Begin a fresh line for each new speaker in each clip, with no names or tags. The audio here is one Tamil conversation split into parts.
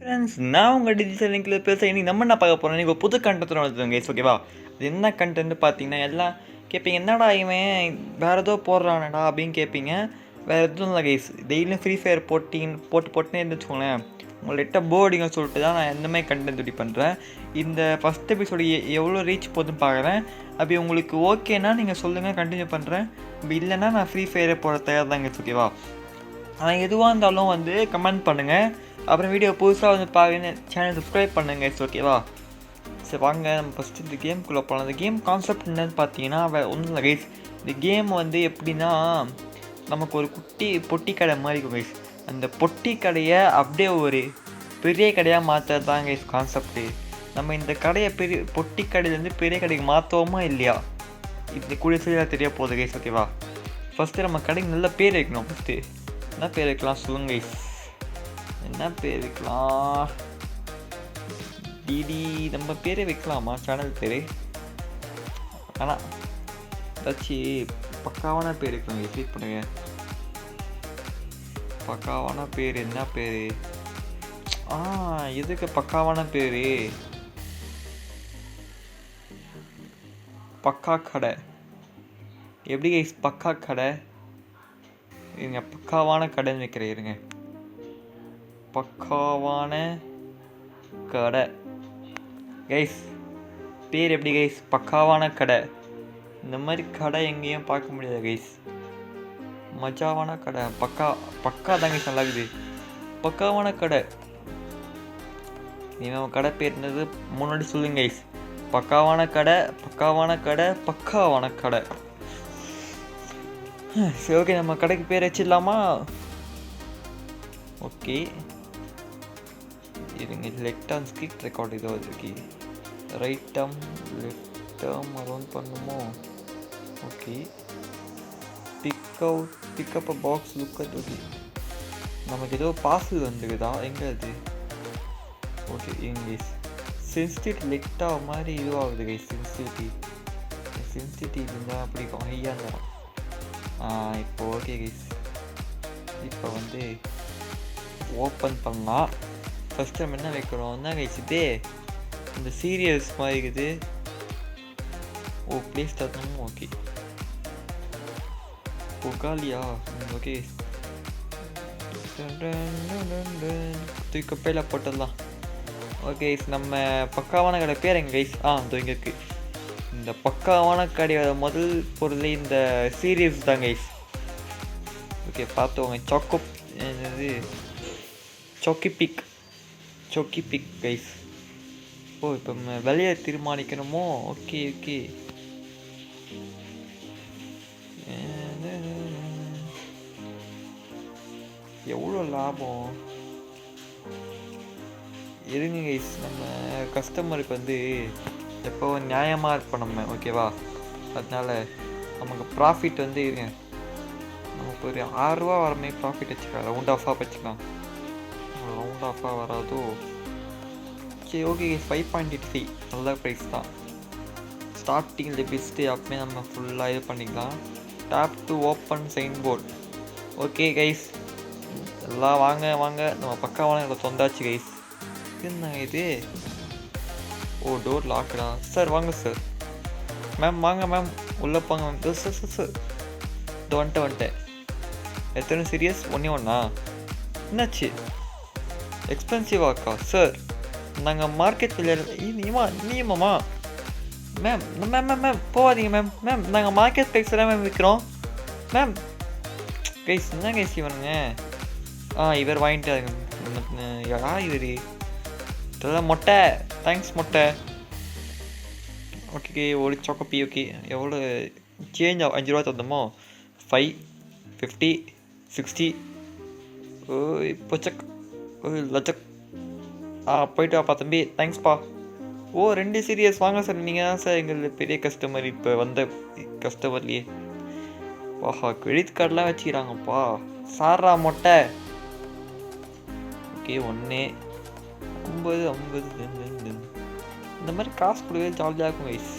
ஃப்ரெண்ட்ஸ், நான் உங்கள் டிஜிட்டல் லிங்கில் பேச இன்றைக்கி நம்ம என்ன பார்க்க போகிறோம், இன்றைக்கி ஒரு புது கண்டென்ட் வந்துருங்க கைஸ். ஓகேவா? அது என்ன கண்டென்ட் பார்த்தீங்கன்னா, எல்லாம் கேட்பீங்க, என்னடா இவன் வேறு ஏதோ போடுறானடா அப்படின்னு கேட்பீங்க. வேறு எதுவும் இல்லை கைஸ், டெய்லியும் ஃப்ரீ ஃபயர் போட்டுனே இருந்துச்சுக்கோங்களேன், உங்களை லிட்டாக போர்டிங்க சொல்லிட்டு தான் நான் எந்த மாதிரி கண்டென்ட் ரெடி பண்ணுறேன். இந்த ஃபஸ்ட் எபிசோடு எவ்வளோ ரீச் போகுதுன்னு பார்க்குறேன். அப்படி உங்களுக்கு ஓகேனா நீங்கள் சொல்லுங்கள், கண்டினியூ பண்ணுறேன். அப்படி இல்லைன்னா நான் ஃப்ரீ ஃபயரை போட தயார் தாங்க. ஓகேவா? ஆனால் எதுவாக இருந்தாலும் வந்து கமெண்ட் பண்ணுங்கள். அப்புறம் வீடியோ புதுசாக வந்து பாருங்க, சேனல் சப்ஸ்கிரைப் பண்ணுங்க. ஓகேவா? சரி வாங்க நம்ம ஃபஸ்ட்டு இந்த கேம்குள்ளே போகலாம். இந்த கேம் கான்செப்ட் என்னன்னு பார்த்தீங்கன்னா ஒன்றும் இல்லை கைஸ். இந்த கேம் வந்து எப்படின்னா, நமக்கு ஒரு குட்டி பொட்டி கடை மாதிரி இருக்கும் கைஸ். அந்த பொட்டி கடையை அப்படியே ஒரு பெரிய கடையாக மாற்றுறது தான் கைஸ் கான்செப்ட்டு. நம்ம இந்த கடையை பொட்டி கடையிலேருந்து பெரிய கடைக்கு மாற்றுவோமா இல்லையா, இந்த கூடிய சீராக தெரிய போகுது கைஸ். ஓகேவா? ஃபஸ்ட்டு நம்ம கடைக்கு நல்ல பேர் வைக்கணும். ஃபஸ்ட்டு என்ன பேர் வைக்கலாம் சொல்லுங்க கைஸ்? என்ன பேர் வைக்கலாம்? டிடி நம்ம பேரே வைக்கலாமா? சேனல் பேர் ஆனால் ஏதாச்சும் பக்காவான பேர் வைக்கலாங்க. க்ளிக் பண்ணுங்க. பக்காவான பேர் என்ன பேர்? எதுக்கு பக்காவான பேர்? பக்கா கடை. எப்படி கைஸ் பக்கா கடை? இருங்க, பக்காவான கடைன்னு வைக்கிறேன். இருங்க, பக்காவான கடை கைஸ். பேர் எப்படி கைஸ்? பக்காவான கடை. இந்த மாதிரி கடை எங்கேயும் பார்க்க முடியாது கைஸ். மஜாவான கடை. பக்கா தாங்க கைஸ், நல்லா இருக்குது. பக்காவான கடை. நீங்கள் கடை பேர் இருந்தது முன்னாடி சொல்லுங்க கைஸ். பக்காவான கடை, பக்காவான கடை, பக்காவான கடை. சரி ஓகே, நம்ம கடைக்கு பேர் வச்சிடலாமா? ஓகே இருங்க, லெஃப்ட் டர்ன் ஸ்கிப் ரெக்கார்ட் இதோ இருக்கு. Right turn left turn around பண்ணுமோ? Okay, pickup a box look at. Okay, நமக்கு ஏதோ பார்சல் வந்துக்குதா? எங்கே அது? ஓகே இங்கிலீஷ் சென்சிட்டிவ் லெக்டா மாதிரி இதுவாகுது கைஸ். சென்சிட்டிவ் இருந்தால் அப்படி ஹையாக இருந்தாலும் இப்போ ஓகே கைஸ். இப்போ வந்து ஓப்பன் பண்ணலாம். ஃபஸ்ட் டைம் என்ன வைக்கிறோம் என்ன கைஸ்? இதே இந்த சீரியல்ஸ் மாதிரி இருக்குது. ஓ ப்ளேஸ் தரணும். ஓகே புகாலியா? ஓகே தூக்கி குப்பையில் போட்டுடலாம். ஓகே நம்ம பக்காவான கடை பேர் எங்க கைஸ்? இதோ இங்கே இருக்குது. இந்த பக்காவான கடையோட முதல் பொருள் இந்த சீரியல்ஸ் தான் கைஸ். ஓகே பார்த்துவோங்க. என்னது? சொக்கி பிக் கைஸ். ஓ இப்போ விலையை தீர்மானிக்கணுமோ? ஓகே ஓகே, எவ்வளோ லாபம்? இருங்க கைஸ், நம்ம கஸ்டமருக்கு வந்து எப்போ நியாயமாக இருப்போம் நம்ம. ஓகேவா? அதனால நமக்கு ப்ராஃபிட் வந்து இருங்க, நமக்கு ஒரு 6 ரூபா வர மாதிரி ப்ராஃபிட் வச்சுக்கலாம். ரவுண்ட் ஆஃபாக வச்சுக்கலாம். ரவுண்ட் ஆஃபாக வராதோ? சரி ஓகே கைஸ், 5.85 நல்ல ப்ரைஸ் தான். ஸ்டார்டிங்கில் பெஸ்ட்டு. அப்பவே நம்ம ஃபுல்லாக இது பண்ணிக்கலாம். Tap to open sign board. Okay guys, எல்லாம் வாங்க நம்ம பக்காவான சொந்தாச்சு கைஸ். என்ன இது? ஓ டோர் லாக்டா. சார் வாங்க சார். மேம் வாங்க மேம், உள்ளே போங்க மேம். சார் இது வந்துட்டேன். எத்தனை சீரியஸ்? ஒன்றா? என்னாச்சு? எக்ஸ்பென்சிவாக்கா? சார் நாங்கள் மார்க்கெட் நீமாம்மா மேம். மேம் போகாதீங்க மேம். நாங்கள் மார்க்கெட் ப்ரைஸ் தான் மேம் விற்கிறோம் மேம். கைஸ் என்ன கைஸ் இவனுங்க? இவர் வாங்கிட்டாருங்க. இவர் இதெல்லாம் மொட்டை. தேங்க்ஸ் மொட்டை. ஓகே ஒரு சாக்கோப்பி. ஓகே எவ்வளோ சேஞ்ச்? 5 ரூபா தந்தோமோ? 5, 50, 60. பொச்சக் லச்சக். போயிட்டு வாப்பா தம்பி. தேங்க்ஸ்ப்பா. ஓ 2 சீரியஸ் வாங்க சார். நீங்கள் தான் சார் எங்களுக்கு பெரிய கஸ்டமர், இப்போ வந்த கஸ்டமர்லேயே. வாஹா கிரெடிட் கார்டெலாம் வச்சுக்கிறாங்கப்பா. சாரா மொட்டை. ஓகே 1, 50 இந்த மாதிரி காசு கொடுக்கவே ஜாலியாக இருக்கும் கைஸ்.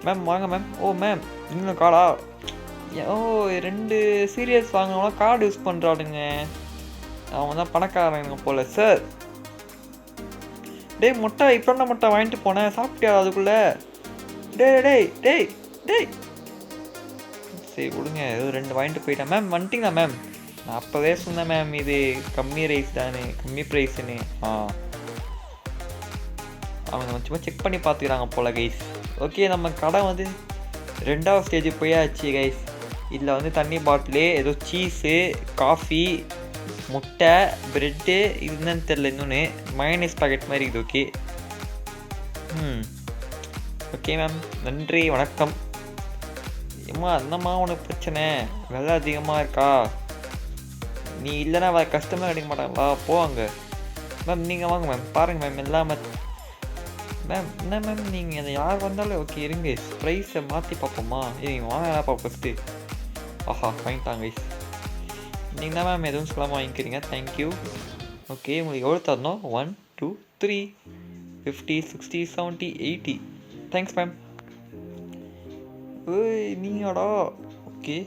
மேம் வாங்க மேம். ஓ மேம் இன்னும் கார்டா? ஓ 2 சீரியஸ் வாங்கினா கார்டு யூஸ் பண்ணுறானுங்க. அவங்க தான் பணக்காரங்க போல். சார் டேய் முட்டை இப்போ என்ன முட்டை வாங்கிட்டு போனேன், சாப்பிட்டியா அதுக்குள்ளே? டேய் டேய் டேய் டேய் சரி விடுங்க, ஏதோ 2 வாங்கிட்டு போயிட்டேன். மேம் வந்துட்டிங்களா மேம்? நான் அப்போவே சொன்னேன் மேம், இது கம்மி ரைஸ் தானே, கம்மி ப்ரைஸுன்னு. அவங்க சும்மா செக் பண்ணி பார்த்துக்கிறாங்க போல் கைஸ். ஓகே, நம்ம கடை வந்து 2வது ஸ்டேஜ் போயாச்சு கைஸ். இதில் வந்து தண்ணி பாட்டிலு, ஏதோ சீஸு, காஃபி, முட்டை, ப்ரெட்டு, இது என்னன்னு தெரில, இன்னொன்று மயனீஸ் பாக்கெட் மாதிரி இருக்குது. ஓகே ஓகே மேம், நன்றி வணக்கம். ஏம்மா என்னம்மா உனக்கு பிரச்சனை? விலை அதிகமாக இருக்கா? நீ இல்லைன்னா வேறு கஸ்டமர் கிடைக்க மாட்டாங்களா? போவாங்க மேம். நீங்கள் வாங்க மேம், பாருங்கள் மேம் எல்லாமே. மேம் என்ன மேம் நீங்கள் அதை யார் வந்தாலும் ஓகே இருங்க, ப்ரைஸை மாற்றி பார்ப்போம்மா. இருங்க வாங்க பார்ப்போம் ஃபஸ்ட்டு. ஆஹா வாங்கிட்டாங்க கைஸ். நீங்கள் தான் மேம் எதுவும் சொல்லாமல் வாங்கிக்கிறீங்க, தேங்க்யூ. ஓகே, உங்களுக்கு எவ்வளோ தரணும்? 1 2 3 50 60 70 80. Thanks ma'am. ஏய் நீங்கடா. ஓகே,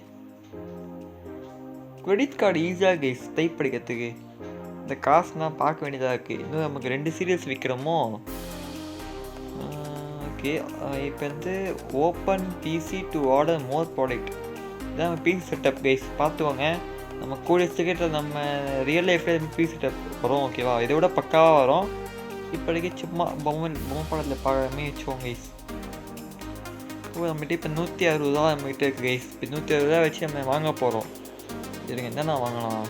கிரெடிட் கார்டு ஈஸியாக கைஸ் டைப் படிக்கிறதுக்கு. இந்த காசுலாம் பார்க்க வேண்டியதாக இருக்குது. இன்னும் நமக்கு 2 சீரியல்ஸ் விற்கிறோமோ. ஓகே, இப்போ வந்து open PC to order more product. இதான் நம்ம பிசி செட்டப் கைஸ், பார்த்துக்கோங்க. நம்ம கூடிய சீக்கிரத்தில் நம்ம ரியல் லைஃப்பில் பிசி செட்டப் வரும். ஓகேவா, இதை விட பக்காவாக வரும். இப்போதைக்கு சும்மா பொம்மை படத்தில் பார்க்காமே வச்சுக்கோங்க கைஸ். நம்மகிட்ட இப்போ 160 ரூபா நம்மகிட்ட இருக்குது கைஸ். இப்போ 160 ரூபா வச்சு நம்ம வாங்க போகிறோம். இதுங்க என்னென்ன வாங்கலாம்?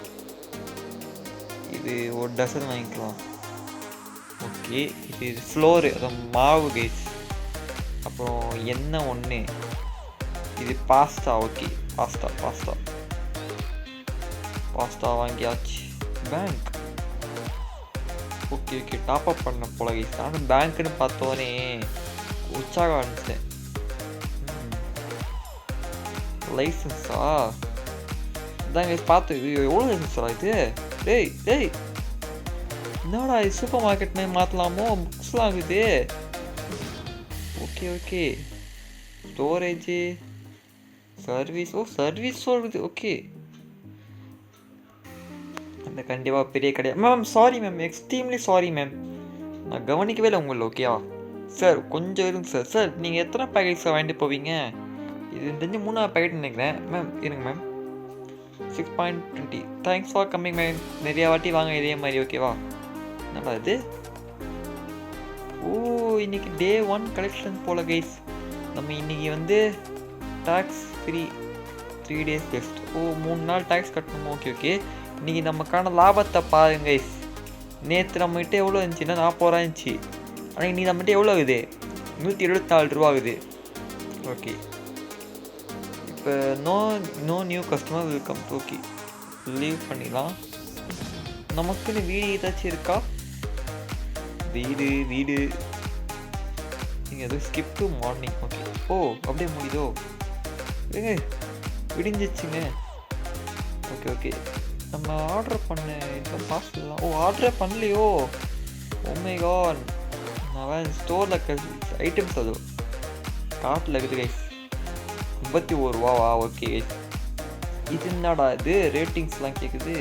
இது ஒரு டசன் வாங்கிக்கலாம். ஓகே, இது ஃப்ளோரு, அதான் மாவு கைஸ். அப்புறம் எண்ணெய் 1. இது பாஸ்தா. ஓகே, பாஸ்தா வாங்கியாச்சு. பேங்க். ஓகே டாப் அப் பண்ண போல கைஸ். நானும் பேங்க்குன்னு பார்த்தோன்னே உற்சாகம் ஆரம்பிச்சிட்டேன். லைசன்ஸா? இதான் கைஸ் பார்த்து. எவ்வளோ லைசன்ஸா இது? டேய் டேய் என்னடா இது, சூப்பர் மார்க்கெட் நேம் மாற்றலாமோ? புக்ஸ்லாம் ஆகுது. Okay, storage, service. சர்வீஸ் சொல்லுது. ஓகே, அந்த கண்டிப்பாக பெரிய கிடையாது ma'am. Sorry ma'am, extremely sorry ma'am, நான் கவனிக்கவே இல்லை உங்களை. ஓகேவா சார், கொஞ்சம் இருங்க சார். நீங்கள் எத்தனை பேக்கெட்ஸை வாங்கிட்டு போவீங்க? இது தெரிஞ்சு 3வது பேக்கெட் நினைக்கிறேன் மேம். இருங்க ma'am. 6.20. Thanks for coming ma'am. நிறையா வாட்டி வாங்க இதே மாதிரி. ஓகேவா, என்னடா இது? ஓ, இன்னைக்கு டே 1 கலெக்ஷன் போல கைஸ். நம்ம இன்னைக்கு வந்து டேக்ஸ் ஃப்ரீ 3 days லெஃப்ட். ஓ 3 நாள் டேக்ஸ் கட்டணும். ஓகே, இன்றைக்கி நமக்கான லாபத்தை பாருங்க கைஸ். நேற்று நம்மகிட்ட எவ்வளோ இருந்துச்சுன்னா 40 ரூபா இருந்துச்சு. ஆனால் இன்னைக்கு நம்மகிட்ட எவ்வளோ ஆகுது? 174 ரூபா ஆகுது. ஓகே, இப்போ no new customer welcome. Okay, leave பண்ணிடலாம். நமக்குன்னு வீடு ஏதாச்சும் இருக்கா? வீடு நீங்கள் எதுவும் ஸ்கிப் டு மார்னிங். ஓகே, ஓ அப்படியே முடியுதோ? விடிஞ்சிச்சுங்க. ஓகே, நம்ம ஆர்டர் பண்ண இந்த பார்சல்லாம். ஓ ஆர்டரே பண்ணலையோ? ஓ மை காட், நான் ஸ்டோரில் ஐட்டம்ஸ் அது கார்ட்டில் இருக்குது கைஸ். 51 ரூபாவா? ஓகே, இது என்னடா இது ரேட்டிங்ஸ்லாம் கேட்குது.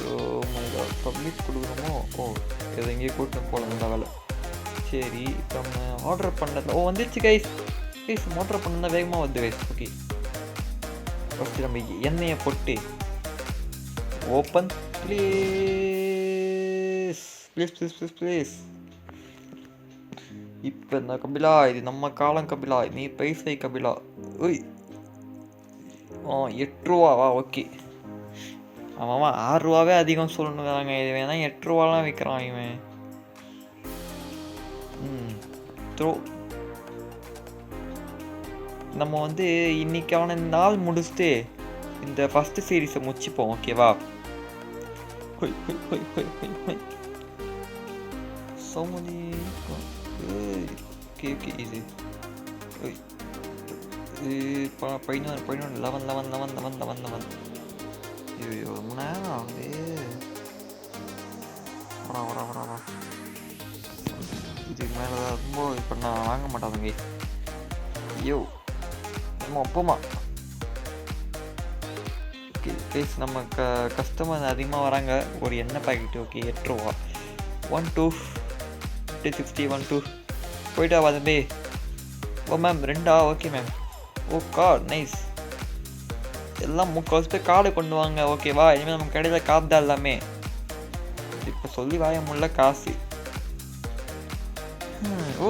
ஓ மை காட், பப்ளிக் கொடுக்கணுமோ? ஓ இதை எங்கேயும் கூட்டணும் போல இந்த வேலை. சரி, இப்போ நம்ம ஆர்டர் பண்ணதில் வந்துடுச்சு கைஸ். ஆர்டர் பண்ணால் வேகமாக வந்து கைஸ். ஓகே, ஃபஸ்ட்டு நம்ம எண்ணெயை போட்டு ஓப்பன் ப்ளீஸ். இப்போ இந்த கபிலா, இது நம்ம காலம் கபிலா, நீ பைசை கபிலா. ஓய் 8 ரூபாவா? ஓகே, ஆமாம் 6 ரூபாவே அதிகம் சொல்லணுங்கிறாங்க. இது வேணா 8 ரூபாலாம் விற்கிறான் இவன். த்ரோ. நம்ம வந்து இன்னைக்கான நாள் முடிச்சுட்டு இந்த ஃபஸ்ட்டு சீரீஸை முடிச்சுப்போம். ஓகேவா? சோமதி. ஓகே, இது 11 ஐயோ 3 நேரம் ஆகுது. வரா இதுக்கு மேலே ரொம்ப இப்போ நான் வாங்க மாட்டாதுங்க. ஐயோ அப்போமா. ஓகே ப்ளீஸ், நம்ம கஸ்டமர் அதிகமாக வராங்க. ஒரு எண்ணெய் பாக்கெட்டு. ஓகே 8 ரூபா. 50 60 போயிட்டா தம்பி. ஓ மேம் 2 ஓகே மேம். ஓ கார்டு நைஸ். எல்லாம் முக்கால்வாசி பேர் கார்டு கொண்டு வாங்க ஓகேவா. இனிமேல் நம்ம கடையில் காசு தான் எல்லாமே. இப்போ சொல்லி வாய முடியல காசு. ஓ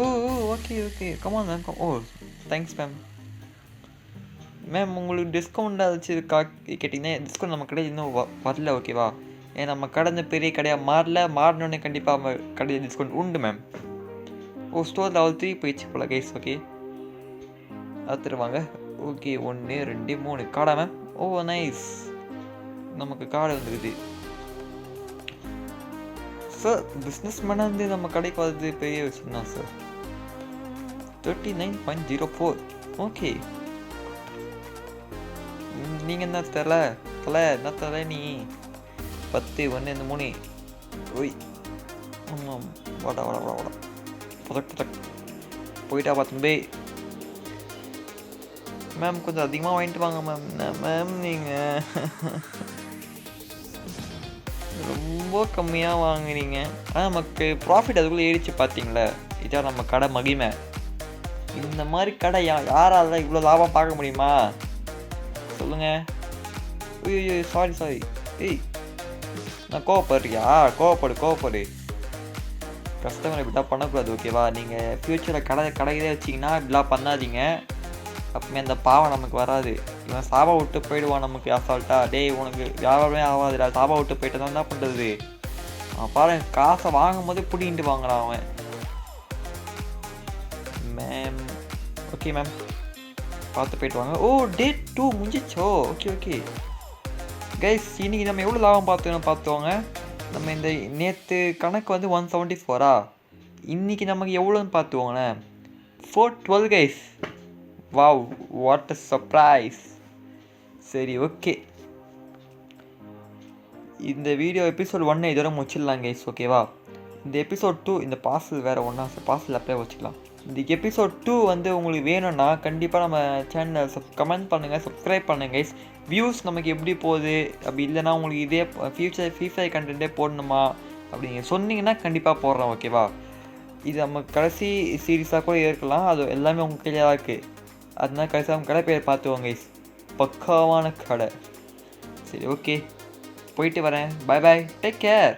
ஓகே கமான் மேம். ஓ தேங்க்ஸ் மேம். மேம் உங்களுக்கு டிஸ்கவுண்ட் ஏதாச்சும் இருக்கா கேட்டிங்கன்னா டிஸ்கவுண்ட் நம்ம கடையில் இன்னும் வரல ஓகேவா. ஏன் நம்ம கடை பெரிய கடையாக மாறினோடனே கண்டிப்பாக நம்ம கடையில் டிஸ்கவுண்ட் உண்டு மேம். ஓ ஸ்டோர் லெவல் 3 போயிடுச்சு போல கைஸ். ஓகே பார்த்துருவாங்க. ஓகே 1 2 3 கார்டா மேம். ஓ நைஸ் நமக்கு கார்டு வந்துருக்குது. சார் பிஸ்னஸ் மேனாக இருந்து நம்ம கடைக்கு வரது பெரிய விஷயம் தான் சார். 39.04 ஓகே. நீங்கள் என்ன தலை என்ன தலை நீ 10 1 இந்த 3 ஓய் ஆமாம் வாடா புதக் போயிட்டா பார்த்தும்பே. மேம் கொஞ்சம் அதிகமாக வாங்கிட்டு வாங்க மேம். மேம் நீங்கள் ரொம்ப கம்மியாக வாங்குறீங்க. ஆனால் நமக்கு ப்ராஃபிட் அதுக்குள்ளே ஏறிச்சு பார்த்தீங்களா. இதான் நம்ம கடை மகிமை. இந்த மாதிரி கடை யாரால இவ்வளோ லாபம் பார்க்க முடியுமா சொல்லுங்கள். ஐயோ சாரி ஏய் நான் கோவப்படுறியா? கோவப்படு. கஸ்டமர் இப்படிலாம் பண்ணக்கூடாது ஓகேவா. நீங்கள் ஃப்யூச்சரில் கடையிலே வச்சிங்கன்னா இப்படிலாம் பண்ணாதீங்க. அப்பமே அந்த பாவம் நமக்கு வராது. இவன் சாபா விட்டு போயிடுவான் நமக்கு அசால்ட்டா. டேய் உனக்கு வியாபாரமே ஆகாதுடா, சாபா விட்டு போயிட்டு தான் என்ன பண்ணுறது. அவன் பாருங்க காசை வாங்கும் போதே பிடிங்கிட்டு வாங்குறான் அவன். மேம் ஓகே மேம் பார்த்து போயிட்டு வாங்க. ஓ டேட் 2 முடிஞ்சிச்சோ. ஓகே கைஸ் இன்னைக்கு நம்ம எவ்வளோ லாபம் பார்த்துவாங்க. நம்ம இந்த நேற்று கணக்கு வந்து 174 இன்னைக்கு நமக்கு எவ்வளோன்னு பார்த்துவோங்களேன். 412 guys. Wow what a surprise. சரி ஓகே இந்த வீடியோ எபிசோட் 1 இதோட முடிச்சிடலாம் கைஸ் ஓகேவா. இந்த எபிசோட் 2 இந்த பார்சல் வேறு ஒன்றா பார்சல் அப்படியே வச்சுக்கலாம். இந்த எபிசோட் 2 வந்து உங்களுக்கு வேணும்னா கண்டிப்பாக நம்ம சேனலை கமெண்ட் பண்ணுங்கள், சப்ஸ்கிரைப் பண்ணுங்கள் கைஸ். வியூஸ் நமக்கு எப்படி போகுது அப்படி இல்லைனா உங்களுக்கு இதே ஃபியூச்சர் ஃப்ரீ ஃபயர் கண்டென்ட்டே போடணுமா அப்படிங்க சொன்னீங்கன்னா கண்டிப்பாக போடுறோம் ஓகேவா. இது நம்ம கடைசி சீரீஸாக கூட இருக்கலாம். அது எல்லாமே உங்கள் கையில் தான் இருக்குது. அதனால கடைசியாக அவங்க கடை பேர் பார்த்துவோங்க கைஸ். பக்காவான கடை. சரி ஓகே போயிட்டு வரேன். Bye take care.